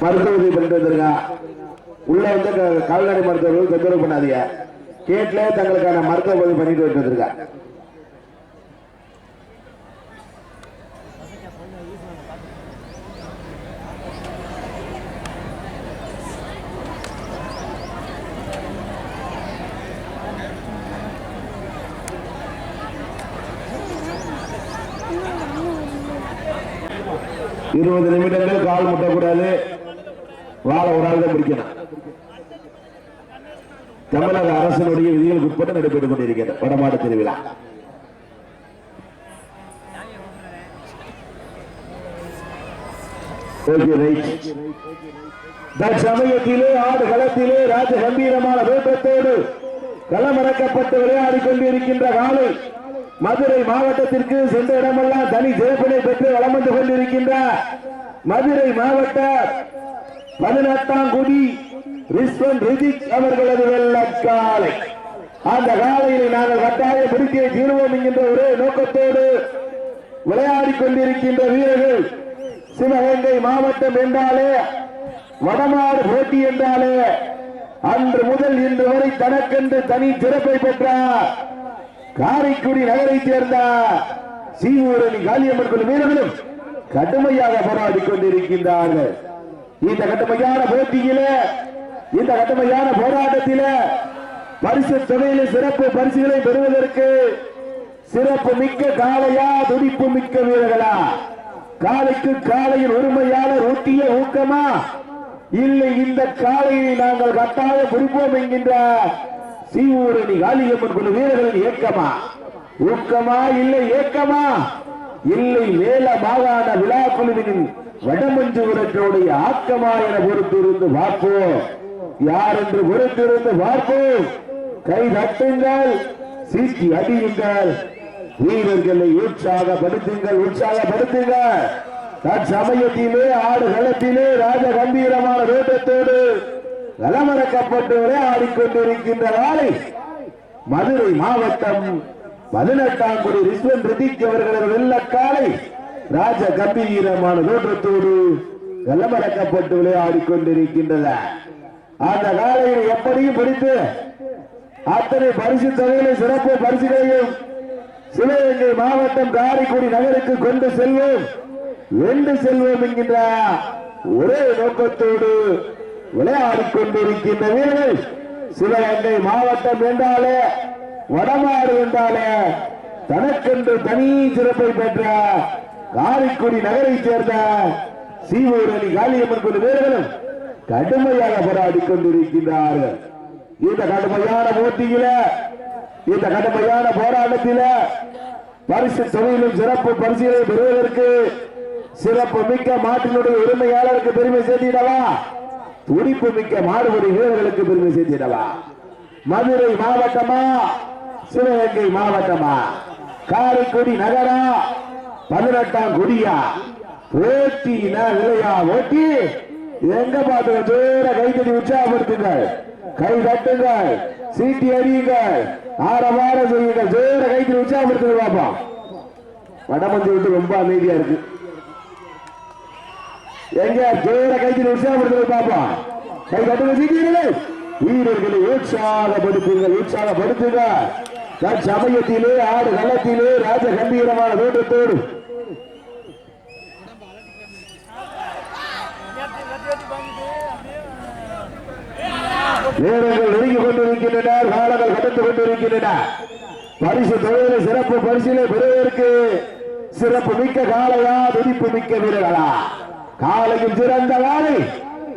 மருத்துவ உதவி பண்ணிட்டு வந்திருக்கா. உள்ள வந்து கால்நடை மருத்துவர்கள் தொந்தரவு பண்ணாதீங்க. கேட்ல தங்களுக்கான மருத்துவ உதவி பண்ணிட்டு வந்திருக்கா. இருபது நிமிடங்கள் கால் முட்டக்கூடாது. வாழை ஒரு ஆள் தான் பிடிக்கணும். தமிழக அரசினுடைய விதிகளுக்கு உட்பட்டு நடைபெற்றுக் கொண்டிருக்கிறது வடமாடு திருவிழா. சமயத்திலே ஆடு களத்திலே ராஜ கம்பீரமான வேட்டத்தோடு களமிறக்கப்பட்டு விளையாடி கொண்டிருக்கின்ற காலை மதுரை மாவட்டத்திற்கு சென்ற இடமெல்லாம் தனி சிறப்பினை பெற்று வளம் வந்து கொண்டிருக்கின்ற மதுரை மாவட்ட 18ஆம் குடி ரிஸ்வன் ரிஜிக் அவர்களது வெள்ளக்காலை. அந்த காலையில் நாங்கள் கட்டாய பிடிக்க தீர்வோம் என்கின்ற ஒரே நோக்கத்தோடு விளையாடி கொண்டிருக்கின்ற வீரர்கள் சிவகங்கை மாவட்டம் என்றாலே வடமாடு போட்டி என்றாலே அன்று முதல் இன்று வரை தனக்கென்று தனி சிறப்பை பெற்றார் காரைக்குடி நகரை சேர்ந்த சீவூரணி காளியம்மன் குழு வீரர்களும் கடுமையாக போராடி கொண்டிருக்கின்றார்கள். இந்த கடுமையான போட்டியிலே இந்த கடுமையான போராட்டத்திலே பரிசு தொகையில் சிறப்பு பரிசுகளை பெறுவதற்கு சிறப்பு மிக்க காளையா துடிப்பு மிக்க வீரர்களா? காளைக்கு காளையின் உரிமையாளர் ஊட்டிய ஊக்கமா? இல்லை இந்த காளையை நாங்கள் கட்டாய குறிப்போம் என்கின்ற சீவூரணி காளியம்மன் குழு வீரர்களின் இயக்கமா? ஊக்கமா இல்லை ஏக்கமா? இல்லை மேல மாகாண விழா குழுவின் வடமஞ்சுவரனுடைய ஆக்கமா என பொறுத்திருந்து பார்ப்போம். யார் என்று பொறுத்திருந்து பார்ப்போம். கை தட்டுங்கள், சீட்டி அடியுங்கள், வீரர்களை உற்சாகப்படுத்துங்கள், உற்சாகப்படுத்துங்கள். தற்சமயத்திலே ஆடு களத்திலே ராஜ கம்பீரமான வேட்டத்தோடு களமிறக்கப்பட்டு விளையாடி கொண்டிருக்கின்ற நாளை மதுரை மாவட்டம் 18ஆம் குடி ரிஸ்வன் ரிதிக் அவர்களது வெள்ளக்காலை ராஜ கம்பீரமான தோற்றத்தோடு களமிறக்கப்பட்டு விளையாடி கொண்டிருக்கின்றன. அந்த காலையில் எப்படியும் பிடித்து அத்தனை பரிசு தொகையில சிறப்பு பரிசுகளையும் சிவகங்கை மாவட்டம் காரைக்குடி நகருக்கு கொண்டு செல்வோம், வென்று செல்வோம் என்கின்ற ஒரே நோக்கத்தோடு விளையாடி கொண்டிருக்கின்ற வீரர்கள் சிவகங்கை மாவட்டம் என்றாலே வடமாடு என்றாலே தனக்கென்று தனி சிறப்பை பெற்ற காரைக்குடி நகரை சேர்ந்த சீவூரணி காளியம்மன் குழு வீரர்களும் கடுமையாக போராடி கொண்டிருக்கின்றார்கள். இந்த கடுமையான போட்டியில இந்த கடுமையான போராட்டத்தில பரிசு தொகையிலும் சிறப்பு பரிசுகளை பெறுவதற்கு சிறப்பு மிக்க மாட்டினுடைய உரிமையாளருக்கு பெருமை சேர்த்திடவா? துடிப்பு மிக்க மாடுபடி வீரர்களுக்கு பெருமை சேர்த்திடவா? மதுரை மாவட்டமா சிவகங்கை மாவட்டமா காரைக்குடி நகரா 18ஆம் குடியா போட்டி விளையா ஓட்டி எங்க பார்த்து ஜோர கைத்தடி உற்சாகப்படுத்துங்கள், கை தட்டுங்கள், சீட்டி அடியுங்கள், ஆரவார செய்யுங்கள், ஜோர கைத்தடி உற்சாகப்படுத்துங்க. பாப்பா வடமஞ்சு விட்டு ரொம்ப அமைதியா இருக்கு. எங்க ஜோர கைத்தடி உற்சாகப்படுத்துங்க. பாப்பா கை தட்டுங்க, சீட்டிகள், வீரர்களை உற்சாகப்படுத்துங்கள், உற்சாகப்படுத்துங்க. சமயத்திலே ஆடு களத்திலே ராஜ கம்பீரமான தோட்டத்தோடு வீரர்கள் நெருங்கிக் கொண்டிருக்கின்றனர், காலங்கள் கடந்து கொண்டிருக்கின்றன. பரிசு தொகையில சிறப்பு பரிசிலை பெறுவதற்கு சிறப்பு மிக்க காளையா துடிப்பு மிக்க வீரர்களா? காலையும் சிறந்த காலை,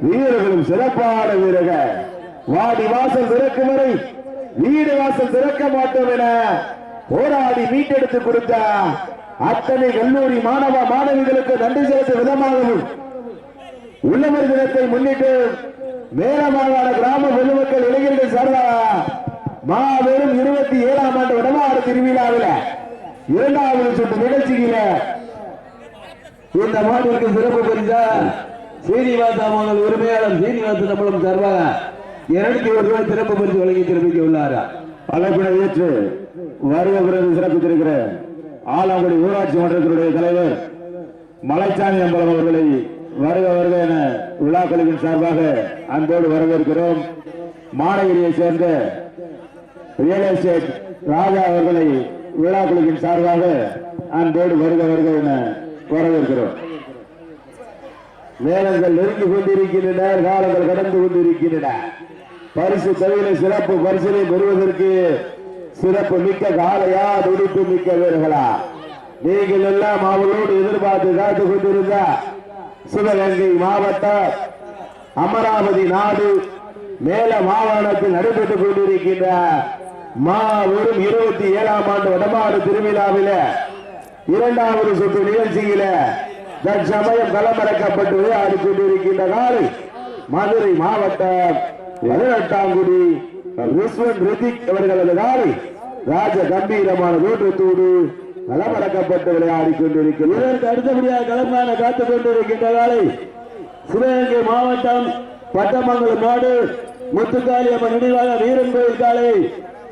வீரர்களும் சிறப்பான வீரர்கள். வாடி வாசல் திறக்கும் வரை வீடு வாசல் திறக்க மாட்டோம் என போராடி மீட்டெடுத்து கொடுத்த அத்தனை கல்லூரி மாணவ மாணவிகளுக்கு நன்றி செலுத்தும் விதமாகவும் உள்ளமர் தினத்தை முன்னிட்டு மேலமாகாண கிராம பொதுமக்கள் இளைஞர்கள் சார்பாக மாபெரும் 27ஆம் ஆண்டு வடமாடு திருவிழாவில் 2வது சுற்று நிகழ்ச்சியில இந்த மாட்டிற்கு சிறப்பு பரிசா சீனிவாச அவர்கள் உரிமையாளர் சீனிவாச நம்மளும் சார்பாக 201 ரூபாய் சிறப்பு பரிசு வழங்கி தெரிவிக்க உள்ளார். அழைப்பினை ஏற்று வருகிறது சிறப்பித்திருக்கிற ஆலங்குடி ஊராட்சி மன்றத்தினுடைய தலைவர் மலைச்சாமி அம்பலம் அவர்களை வருக வருக என விழாக்குழுவின் சார்பாக அன்போடு வரவேற்கிறோம். மாநகரியை சேர்ந்த ரியல் எஸ்டேட் ராஜா அவர்களை விழாக்குழுவின் சார்பாக அன்போடு வருக வருக என வரவேற்கிறோம். நேரங்கள் நெருங்கி கொண்டிருக்கின்றன, காலங்கள் கடந்து கொண்டிருக்கின்றன. பரிசு தொகையில சிறப்பு பரிசினை பெறுவதற்கு சிறப்பு மிக்க காலையா, துடிப்பு மிக்க வீரர்களா? நீங்கள் எல்லாம் அவர்களோடு எதிர்பார்த்து காத்துக் கொண்டிருந்த சிவகங்கை மாவட்டம் அமராவதி நாடு மேல மாகாணத்தில் நடைபெற்றுக் கொண்டிருக்கின்ற மாபெரும் 27ஆம் ஆண்டு வடமாடு திருவிழாவில இரண்டாவது சுற்று நிகழ்ச்சியில தற்சமயம் களமிறக்கப்பட்டு ஆடிக்கொண்டிருக்கின்ற காலை மதுரை மாவட்டம் 18ஆங்குடி ரிஸ்வன் ரிதிக் அவர்களது காலை ராஜ கம்பீரமான தோற்றத்தோடு களமிறக்கப்பட்டு விளையாடி கொண்டிருக்கிறது. இதற்கு அடுத்தபடியாக களமான காத்துக் கொண்டிருக்கின்ற காலை சிவகங்கை மாவட்டம் பட்டமங்கலம் நாடு முத்துக்காளியம்மன் நினைவாக வீரன் கோயில் காலை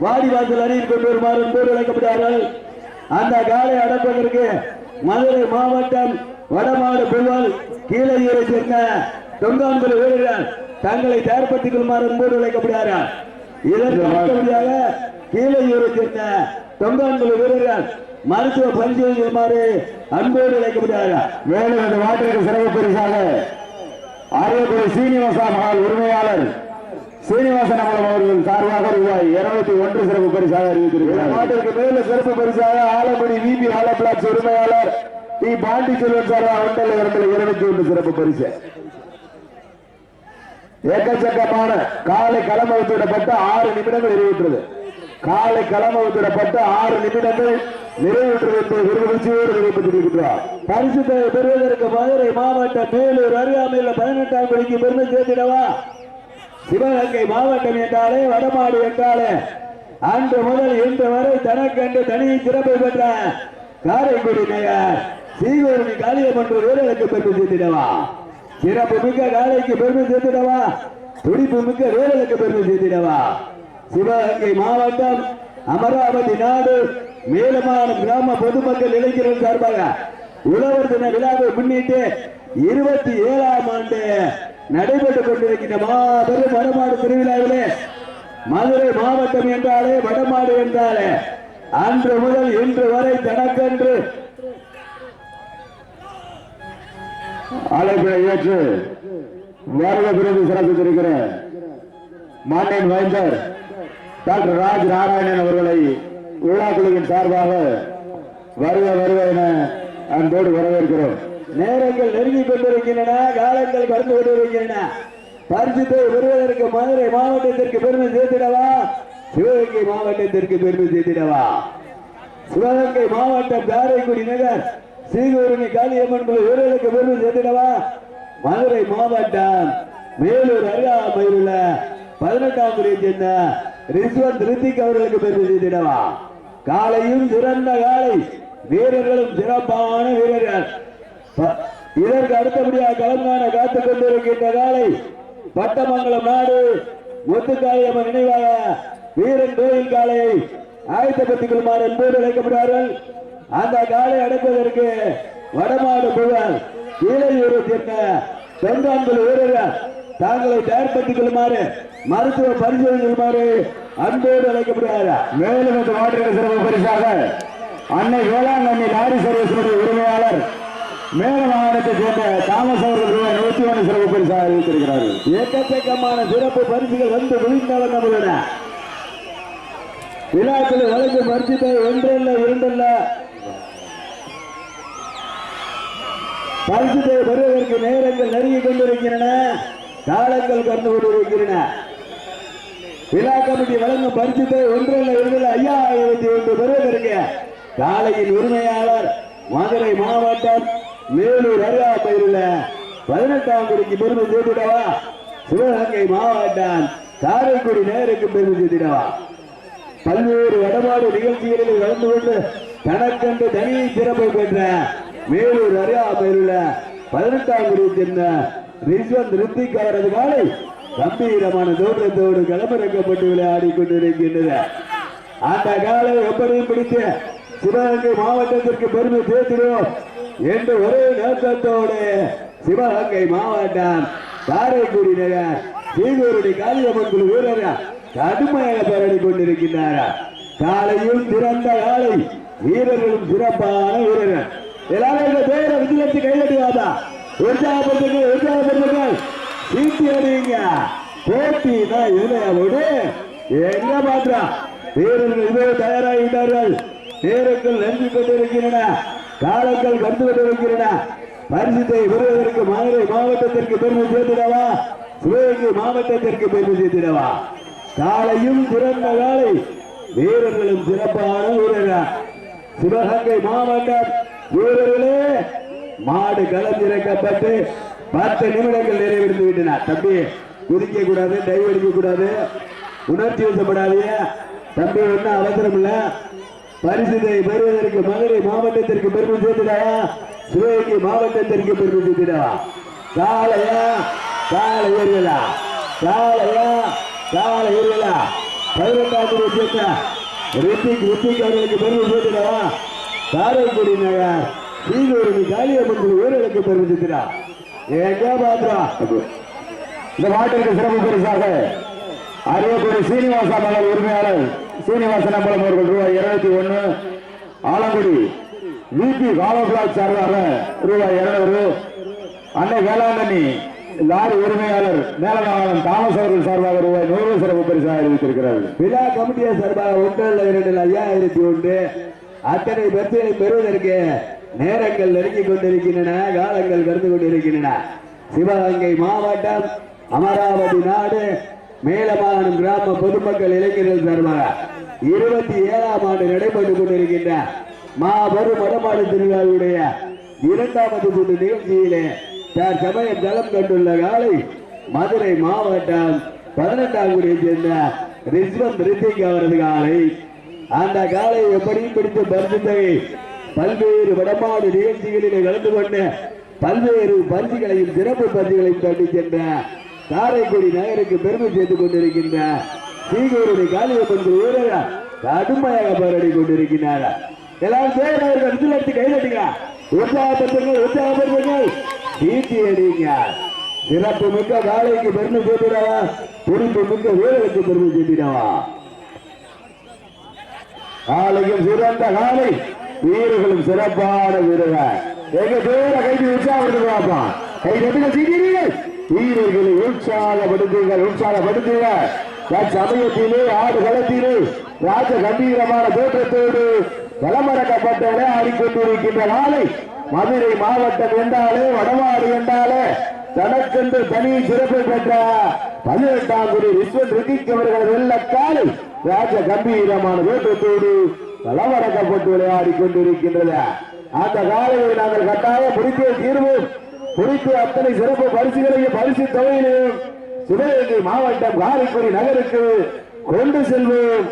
வாடிவாசல் அணியில் கொண்டு வருமாறு போர் அழைக்கப்படுகிறார்கள். அந்த காலை அடப்பதற்கு மதுரை மாவட்டம் வடமாடு புல்வால் கீழையூரை சேர்ந்த தொங்கான்புரி வீரர்கள் தங்களை தயார்படுத்திக் கொள்ளுமாறு போர் அழைக்கப்படுகிறார்கள். இதற்கு அடுத்தபடியாக கீழையூரை சேர்ந்த தொங்கான்புரி வீரர்கள் மருத்துவ பரிசோதனைமாறு அன்போடு அழைக்கப்படுகிறார்கள். மேலும் அந்த நாட்டிற்கு சிறப்பு பரிசாக ஆரியக்குடி சீனிவாசா மகால் உரிமையாளர் சீனிவாசன் அவர்கள் சார்பாக ரூபாய் 201 சிறப்பு பரிசாக அறிவித்திருக்கிறார். நாட்டிற்கு மேலும் சிறப்பு பரிசாக ஆலங்குடி விபி ஆலப்பிளாக்ஸ் உரிமையாளர் டி பாண்டி செல்வன் சார்பாக 201 சிறப்பு பரிசு. ஏக்கச்சக்கமான காலை களம் அவுத்திடப்பட்ட 6 நிமிடங்கள் நிறைவேற்றது. காலை களம் அவுத்திடப்பட்ட 6 நிமிடங்கள் பரிசுத்தை பெறுவதற்கு மதுரை மாவட்டம் மேலூர் அருகாமையில் 18ஆம் குடிக்கு பெருமை சேர்த்திடவா? சிவகங்கை மாவட்டம் என்றாலே வடமாடு என்றாலே அன்று முதல் இன்று வரை தனக்கென்று தனி சிறப்பை பெற்ற காரைக்குடி மேயர் சீகோரணி காளியம்மன் வீரர்களுக்கு பெருமை சேர்த்திடவா? சிறப்பு மிக்க காலைக்கு பெருமை சேர்த்திடவா? துடிப்பு மிக்க வீரர்களுக்கு பெருமை சேர்த்திடவா? சிவகங்கை மாவட்டம் அமராவதி நாடு மேலமான கிராம பொதுமக்கள் இளைஞர்கள் சார்பாக உழவர் தின விழாவை முன்னிட்டு 27ஆம் ஆண்டு நடைபெற்றுக் கொண்டிருக்கின்ற மாபெரும் வடமாடு திருவிழாவிலே மதுரை மாவட்டம் என்றாலே வடமாடு என்றாலே அன்று முதல் இன்று வரை தனக்கென்று அழைப்பினை ஏற்று வருக விருது சிறப்பித்திருக்கிற மாநில வைந்தர் டாக்டர் ராஜ் நாராயணன் அவர்களை விழாக்குழுவின் சார்பாக வருக வருக என அன்போடு வரவேற்கிறோம். நேரங்கள் நெருங்கிக் கொண்டிருக்கின்றன, காலங்கள் கடந்து கொண்டிருக்கின்றன. பரிசுத்தை பெறுவதற்கு மதுரை மாவட்டத்திற்கு பெருமை சேர்த்திடவா? சிவகங்கை மாவட்டத்திற்கு பெருமை சேர்த்திடவா? சிவகங்கை மாவட்டம் காரைக்குடி நகர் சீகோரணி காளியம்மன் வீரர்களுக்கு பெருமை சேர்த்திடவா? மதுரை மாவட்டம் மேலூர் அருகாமையில் உள்ள 18ஆம் குடியை சேர்ந்த ரிஸ்வன் ரித்திக் அவர்களுக்கு பெருமை சேர்த்திடவா? காலையும் சிறந்த காலை, வீரர்களும் சிறப்பான வீரர்கள். இதற்கு அடுத்தபடியாக களங்கான காத்துக் கொண்டிருக்கின்ற காலை பட்டமங்கலம் நாடு முத்துக்காளியம்மன் நினைவாக வீரன் கோயில் காலையை ஆயத்தப்படுத்திக் கொள்ளுமாறு என்போடு அழைக்கப்படுவார்கள். அந்த காலை அடக்குவதற்கு வடமாடு புகழ் கீழையூரை சேர்ந்த தொங்கான்புரி வீரர்கள் தாங்களை தயார்படுத்திக் கொள்ளுமாறு மருத்துவ பரிசோதனை கொள்ளுமாறு அன்போடு அழைக்கப்படுகிறார். மேலும் இந்த மாவட்ட சிறப்பு பரிசாக அன்னை வேளாங்கண்ணி லாரி சர்வீஸ் உரிமையாளர் மேல மாவட்டத்தை சேர்ந்த தாமஸ் அவர்கள் ரூபாய் 101 சிறப்பு பரிசாக அறிவித்திருக்கிறார்கள். ஏக்கச்சக்கமான சிறப்பு பரிசுகள் வந்து குவிந்தாலும் நம்மளுடைய விழாக்கள் வழங்கும் பரிசுத்தை ஒன்றல்ல இரண்டல்ல பரிசுத்தை பெறுவதற்கு நேரங்கள் நெருங்கிக் கொண்டிருக்கின்றன, காலங்கள் கடந்து கொண்டிருக்கின்றன. விழா கமிட்டி வழங்கும் பரிசுத்தை ஒன்றல்ல இரண்டல்ல 5001 பெறுவதற்கு காலையின் உரிமையாளர் மதுரை மாவட்டம் மேலூர் அருகாமையில் உள்ள 18ஆம் குடிக்கு பெருமை சேர்த்திடவா? சிவகங்கை மாவட்டம் காரைக்குடி நேருக்கு பெருமை சேர்த்திடவா? பல்வேறு வடமாடு நிகழ்ச்சிகளில் கலந்து கொண்டு தனக்கென்று தனி சிறப்பை பெற்ற மேலூர் அருகாமையில் உள்ள 18ஆம் குடியை சேர்ந்த ரிஸ்வன் ரித்திக் அவரது காலை கம்பீரமான தோற்றத்தோடு களமிறக்கப்பட்டு விளையாடி கொண்டிருக்கின்றது. அந்த காலை எப்படியும் பிடித்து சிவகங்கை மாவட்டத்திற்கு பெருமை சேர்த்திடுவோம் என்று ஒரே நோக்கத்தோடு சிவகங்கை மாவட்டம் காரைக்குடி நகர் ஸ்ரீகுருடி காளியம்மன் குழு வீரர் கடுமையாக போராடி கொண்டிருக்கின்றார். காலையும் சிறந்த காலை, வீரர்களும் சிறப்பான வீரர்கள். எல்லாரும் இந்த பேரை விஜயத்தை கைதட்டுவாதா? உற்சாகப்படுத்துங்கள், சீட்டி அடிங்க. போட்டி தான் இல்லையாவோடு எங்க மாற்றா வீரர்கள் இதோ தயாராகிவிட்டார்கள். நேரங்கள் நெருங்கிக் கொண்டிருக்கின்றன, காலங்கள் வந்து கொண்டிருக்கின்றன. பரிசுத்தை பெறுவதற்கு மதுரை மாவட்டத்திற்கு பெருமை சேர்த்திடவா, சிவகங்கை மாவட்டத்திற்கு பெருமை சேர்த்திடவா? காலையும் சிறந்த காலை, வீரர்களும் சிறப்பான வீரர்கள். சிவகங்கை மாவட்டம் வீரர்களே, மாடு களமிறக்கப்பட்டு 10 நிமிடங்கள் நிறைவேற்றி விட்டன. தம்பி குதிக்க கூடாது, டைவ் அடிக்க கூடாது, உணர்ச்சி வசப்படாதீங்க தம்பி. ஒன்னும் அவசரம் இல்ல. பரிசுத்தை பெறுவதற்கு மதுரை மாவட்டத்திற்கு பெருமை சேர்த்திடவா, சிவகங்கை மாவட்டத்திற்கு பெருமை சேர்த்திடவா? காலையா காலை ஏறுகளா, காலையா காலை ஏறுகளா? 18ஆம் தேதி சேர்ந்த ரித்திக் அவர்களுக்கு பெருமை சேர்த்திடவா? காரைக்குடி நகர் ஸ்ரீகுருடி காளியம்மன் குழு வீரர்களுக்கு பெருமை சேர்த்திடா? எங்க பாத்திரா? இந்த மாட்டிற்கு சிறப்பு பரிசாக அரியக்குடி சீனிவாச மகள் உரிமையாளர் சீனிவாசன் அம்பலம் அவர்கள் ரூபாய் 201, ஆலங்குடி விபி காமபிளாக் சார்பாக ரூபாய் 200, அன்னை வேளாங்கண்ணி லாரி உரிமையாளர் மேலநாதன் தாமஸ் அவர்கள் சார்பாக ரூபாய் 100 சிறப்பு பரிசாக அறிவித்திருக்கிறார்கள். விழா கமிட்டியார் சார்பாக 1,2,5001. அத்தனை பரிசுகளை பெறுவதற்கு நேரங்கள் நெருங்கிக் கொண்டிருக்கின்றன, காலங்கள் கடந்து கொண்டிருக்கின்றன. சிவகங்கை மாவட்டம் அமராவதி நாடு மேலமாகாணம் கிராம பொதுமக்கள் இளைஞர்கள் சார்பாக 27ஆம் ஆண்டு நடைபெற்றுக் கொண்டிருக்கின்ற மாபெரும் வடமாடு திருவிழாவுடைய 2வது சுற்று நிகழ்ச்சியிலே தற்சமயம் களம் கண்டுள்ள காலை மதுரை மாவட்டம் 18ஆம் குடியை சேர்ந்த ரிஸ்வந்த் ரித்திக் அவரது காலை. அந்த காலை எப்படியும் பிடித்து பரிசுத்தை பல்வேறு வடமாடு நிகழ்ச்சிகளிலே கலந்து கொண்டு பல்வேறு பரிசுகளையும் சிறப்பு பரிசுகளையும் தட்டி சென்ற காரைக்குடி நகருக்கு பெருமை சேர்த்துக் கொண்டிருக்கின்ற ஸ்ரீகுருடி காளியம்மன் குழு வீரர்கள் கடுமையாக போராடி கொண்டிருக்கிறார். எல்லாரும் சேர்த்து கைதட்டுங்க, உற்சாகப்படுத்துங்கள், சீட்டி அடிங்க. சிறப்பு மிக்க காலைக்கு பெருமை சேர்த்திடவா, துடிப்பு மிக்க வீரர்களுக்கு பெருமை சேர்த்திடவா? காலையும் சிறந்த காலை, வீரர்களும் சிறப்பான வீரர்கள். எங்க பேர கைது உற்சாகப்படுத்துங்க, கை கட்டுங்க, சீட்டிடுங்கள். வீரர்களை உற்சாகப்படுத்துங்க. சமயத்திலே ஆடு களத்திலே ராஜ கம்பீரமான தோற்றத்தோடு களமிறக்கப்பட்ட விளையாடிக்கொண்டிருக்கின்ற நாளை மதுரை மாவட்டம் என்றாலே வடமாடு என்றாலே தனக்கென்று தனி சிறப்பு பெற்ற 18ஆம் குடி ரிஸ்வந்த் ரித்திக் அவர்கள் வெள்ளக்காலை ராஜ கம்பீரமான தோற்றத்தோடு களமிறக்கப்பட்டு விளையாடி கொண்டிருக்கின்றது. அந்த காலையை நாங்கள் கட்டாயம் முடித்தே தீர்வோம். குறித்து அத்தனை சிறப்பு பரிசுகளையும் பரிசு தொகையிலையும் சிவகங்கை மாவட்டம் காரைக்குடி நகருக்கு கொண்டு செல்வோம்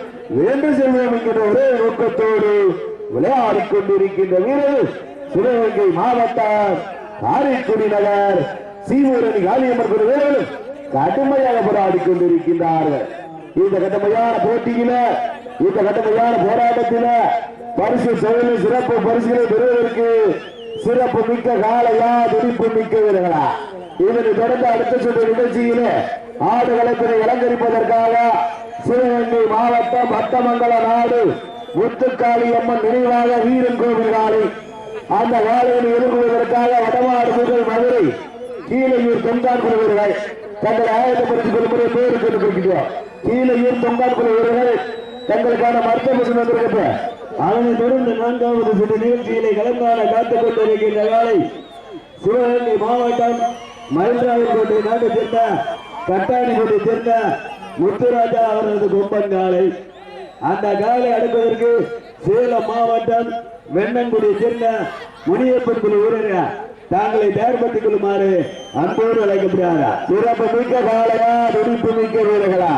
என்கின்ற ஒரே நோக்கத்தோடு விளையாடி கொண்டிருக்கின்ற வீரர்கள் சிவகங்கை மாவட்டம் காரைக்குடி நகர் ஸ்ரீகுருடி காளியம்மன் குழு வீரர்கள் கடுமையாக போராடி கொண்டிருக்கின்றார்கள். இந்த கடுமையான போட்டியில, இந்த கடுமையான போராட்டத்தில பரிசு தொகையில் சிறப்பு பரிசுகளை பெறுவதற்கு சிறப்பு மிக்க காலையா, துடிப்பு மிக்க வீரர்களா? இதனை தொடர்ந்து அடுத்த சுற்று நிகழ்ச்சியிலே ஆடு களத்தினை அலங்கரிப்பதற்காக சிவகங்கை மாவட்டம் பட்டமங்கல நாடு முத்துக்காளி அம்மன் நினைவாக வீரன் கோவில் காலை, அந்த காலையை எதிர்கொள்வதற்காக வடமாடு முதல் மதுரை கீழையூர் தொங்கான் குழு வீரர்கள் தங்களை ஆயத்தப்படுத்திக் கொள்ளும் பேரு கேட்டுக்கொள்கிறோம். கீழையூர் தொங்கான் குழு வீரர்கள் தங்களுக்கான மருத்துவ வந்திருக்கின்ற அதனை தொடர்ந்து 4வது சுற்று நிகழ்ச்சியிலே கலந்தாட காத்துக் கொண்டிருக்கின்ற காலை சிவகங்கை மாவட்டம் மயில்ராயன்கோட்டை நாட்டை சேர்ந்த கட்டாணிக்கோட்டை சேர்ந்த முத்துராஜா அவரது கொம்பன் காலை. அந்த காலை அடுப்பதற்கு சேலம் மாவட்டம் வெண்ணங்குடியை சேர்ந்த முனியப்பன் குழு வீரர்கள் தாங்களை தயார்படுத்திக் கொள்ளுமாறு அன்போடு அழைக்கப்படுகிறார். சிறப்பு மிக்க காலையா, துடிப்பு மிக்க வீரர்களா?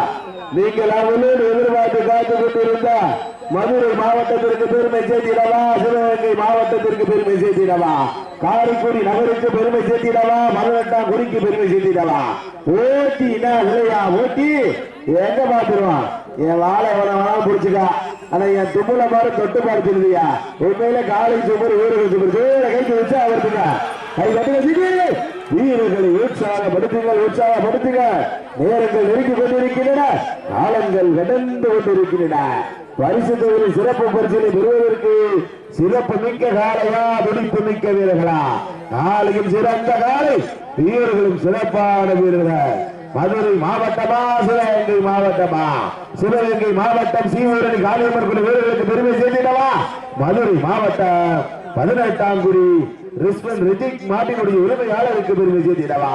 நீங்கள் அவளோடு எதிர்பார்த்து காத்துக் கொண்டிருந்த மதுரை மாவட்டத்திற்கு பெருமை சேர்த்திடவா, சிவகங்கை மாவட்டத்திற்கு பெருமை சேர்த்திடவா, காரைக்குடி நகருக்கு பெருமை சேர்த்திடவா, 18ஆம் குடிக்கு பெருமை சேர்த்திடவா? ஓட்டி இல்லையா? ஓட்டி எங்க பாத்துருவான்? என் வாழை எவ்வளவு பிடிச்சிக்கா, ஆனா என் தும்முல மாதிரி தொட்டு பார்த்துருவியா? உண்மையில காலை சுமர் வீரர்கள் சுமர் கைக்கு வச்சு அவருக்கு கை கட்டுங்க, வீரர்களை உற்சாகப்படுத்துங்க. நேரங்கள் நெருங்கிக் கொண்டிருக்கின்றன, காலங்கள் கடந்து கொண்டிருக்கின்றன. பரிசு தொகையில் சிறப்பு பரிசிலை பெறுவதற்கு சிறப்பு மிக்க காலையா, துடிப்பு மிக்க வீரர்களா? காலையும் சிறந்த காலை, வீரர்களும் சிறப்பான வீரர்கள். மதுரை மாவட்டமா, சிவகங்கை மாவட்டமா? சிவகங்கை மாவட்டம் சீவரணி காளியம்மன் குழு வீரர்களுக்கு பெருமை சேர்த்திடவா? மதுரை மாவட்டம் 18ஆம் குடி ரிஸ்வன் ரிஜிக் மாட்டினுடைய உரிமையாளருக்கு பெருமை சேர்த்திடவா?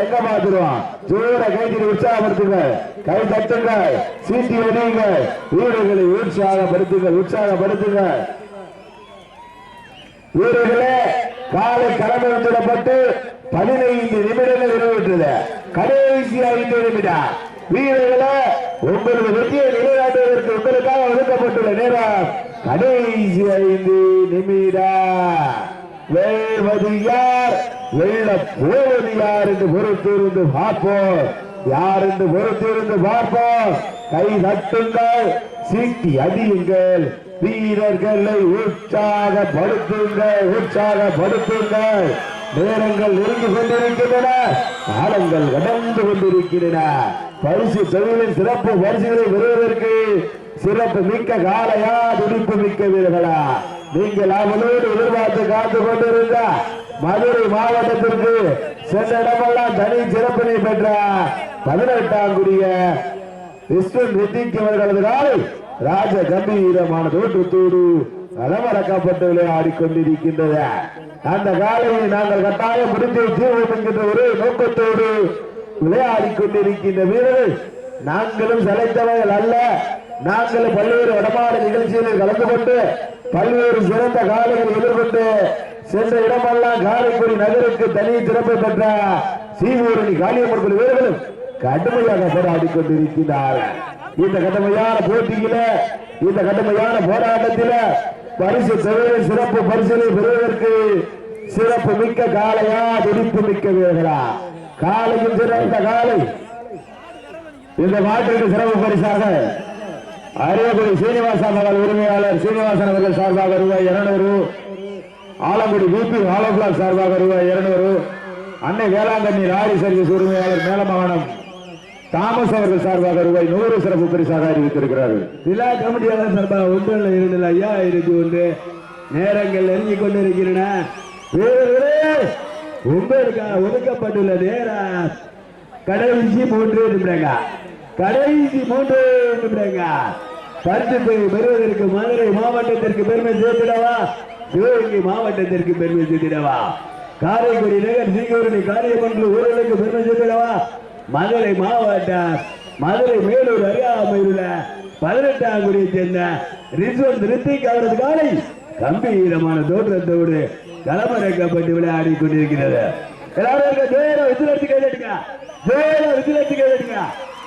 எங்க பாத்துருவோம்? ஜோர கைதி உற்சாகப்படுத்துங்க, கை தட்டுங்க, சீட்டி அடியுங்க, வீரர்களை உற்சாகப்படுத்துங்க. வீரர்களே, காலை கடமை விடப்பட்டு 15 நிமிடங்கள் நிறைவேற்றது. கடைசி 5 நிமிடம். வீரர்களே, உங்களது வெற்றியை நிலைநாட்டுவதற்கு உங்களுக்காக ஒதுக்கப்பட்டுள்ள நேரம் கடைசி 5 நிமிடம். வெல்வது யார், வெல்ல போவது யார் என்று பொறுத்திருந்து பார்ப்போம். கை தட்டுங்கள், சீட்டி அடியுங்கள், வீரர்களை உற்சாகப்படுத்துங்கள். நேரங்கள் நெருங்கி கொண்டிருக்கின்றன, காலங்கள் கடந்து கொண்டிருக்கின்றன. பரிசு தொழிலின் சிறப்பு பரிசுகளை பெறுவதற்கு சிறப்பு மிக்க காலையா, துடிப்பு மிக்க வீரர்களா? நீங்கள் அவளோடு எதிர்பார்த்து காத்து கொண்டிருந்த மதுரை மாவட்டத்திற்கு சென்ற இடமெல்லாம் தனி சிறப்பினை பெற்ற 18ஆம் குடிய விஷ்ணு ரித்திக் அவர்களது காலை ராஜ கம்பீரமான தோற்றத்தோடு களமிறக்கப்பட்டு விளையாடி கொண்டிருக்கின்றது. அந்த காலையை நாங்கள் கட்டாயம் முடித்து தீர்வோம் என்கின்ற ஒரு நோக்கத்தோடு விளையாடி கொண்டிருக்கின்ற வீரர்கள் நாங்களும் சளைத்தவர்கள் அல்ல. நாங்கள் பல்வேறு வடமாடு நிகழ்ச்சிகளில் கலந்து கொண்டு பல்வேறு சிறந்த காலைகளை எதிர்கொண்டு சென்ற இடமெல்லாம் காரைக்குடி நகருக்கு தனி சிறப்பு பெற்ற சீவூரணி காளியம்மன் குழு வீரர்களும் கடுமையாக போராடி கொண்டிருக்கிறார்கள். இந்த கடுமையான போட்டியில, இந்த கடுமையான போராட்டத்தில பரிசு தொகையை சிறப்பு பரிசிலை பெறுவதற்கு சிறப்பு மிக்க காலையா, துடிப்பு மிக்க வீரர்களா? காலையும் சிறந்த காலை. இந்த மாட்டிற்கு சிறப்பு பரிசாக அரியக்குடி சீனிவாசன் அவர்கள் உரிமையாளர் சீனிவாசன் அவர்கள் சார்பாக ரூபாய் 200, ஆலங்குடி பிபி ஹாலோபிளாக் சார்பாக ரூபாய் 200, அன்னை வேளாங்கண்ணி லாரி சர்வீஸ் உரிமையாளர் மேலமாவனம் தாமஸ் அவர்கள் சார்பாக ரூபாய் 100 சிறப்பு பரிசாக அறிவித்திருக்கிறார்கள். விழா கமிட்டியாளர் சார்பாக 1,2,50,1 நேரங்கள் நெருங்கிக் கொண்டிருக்கின்றன. உங்களுக்காக ஒதுக்கப்பட்டுள்ள நேரம் கடைசி 3 நிமிடங்கள். பரிசுத்தை பெறுவதற்கு மதுரை மாவட்டத்திற்கு பெருமை சேர்த்திடவா, சிவகங்கை மாவட்டத்திற்கு பெருமை சேர்த்திடவா, காரைக்குடி நகர் சீகூரணி காளியம்மன் ஊர்களுக்கு பெருமை சேர்த்திடவா, மதுரை மாவட்டம் மதுரை மேலூர் அருகாமையில் உள்ள 18ஆம் குடியை சேர்ந்த ரிஸ்வன் ரித்திக் அவரது காலை கம்பீரமான தோற்றத்தோடு களமிறக்கப்பட்டு விளையாடி கொண்டிருக்கிறது.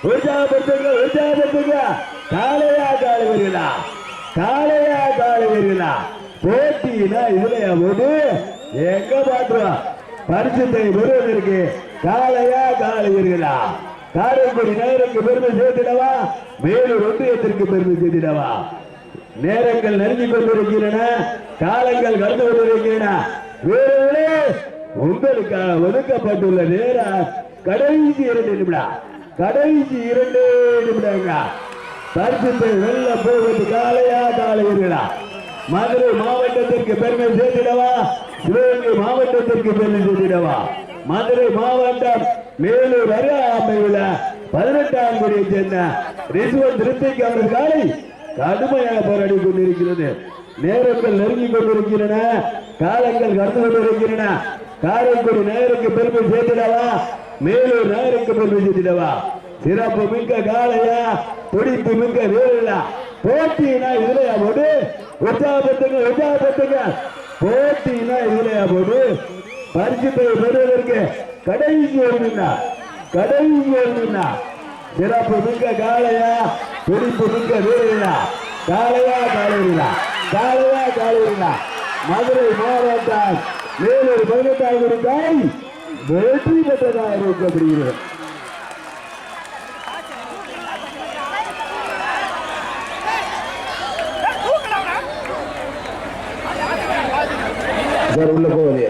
உற்சாகப்படுத்துங்க. காளையா காளை வருகிறா போட்டினா இதுலயா போது எங்க பாத்துருவா? பரிசுத்தை பெறுவதற்கு காளையா காளை வருகிறா? காரைக்குடி நகருக்கு பெருமை சேர்த்திடவா, மேலூர் ஒன்றியத்திற்கு பெருமை சேர்த்திடவா? நேரங்கள் நெருங்கிக் கொண்டிருக்கின்றன, காலங்கள் கடந்து கொண்டிருக்கின்றன. வீரர்களே, உங்களுக்காக ஒதுக்கப்பட்டுள்ள நேரம் கடைசி 2 நிமிடம். பரிசுத்தை வெல்ல போவது காளையா காளை வருகிறா? மதுரை மாவட்டத்திற்கு பெருமை சேர்த்திடவா, சிவகங்கை மாவட்டத்திற்கு பெருமை சேர்த்திடவா? மதுரை மாவட்டம் மேலூர் அருகாமையில் 18ஆம் குடியை சேர்ந்த ரிஸ்வன் ரித்திக் அவர்கள் காலை கடுமையாக போராடி கொண்டிருக்கிறது. நேரங்கள் நெருங்கிக் கொண்டிருக்கின்றன, காலங்கள் கடந்து கொண்டிருக்கின்றன. காரைக்குடி நகருக்கு பெருமை சேர்த்திடவா, மேலூர் நகருக்கு பெருமை சேர்த்திடவா? சிறப்பு மிக்க காலையா, துடிப்பு மிக்க வீரர்களா? போட்டினா இதுலையா போடு? உற்சாகப்படுத்துங்க. போட்டினா இதுலையா போடு? பரிசுத்தை பெறுவதற்கு கடைசி 1 நிமிடம். சிறப்பு மிக்க காலையா, துடிப்பு மிக்க வீரர்களா? காளையா காளையா? மதுரை மாவட்டம் மேலூர் 18ஆம் குடி காலை வெற்றி பெற்றதாக அறிவிக்கப்படுகிறது. உள்ள போவதே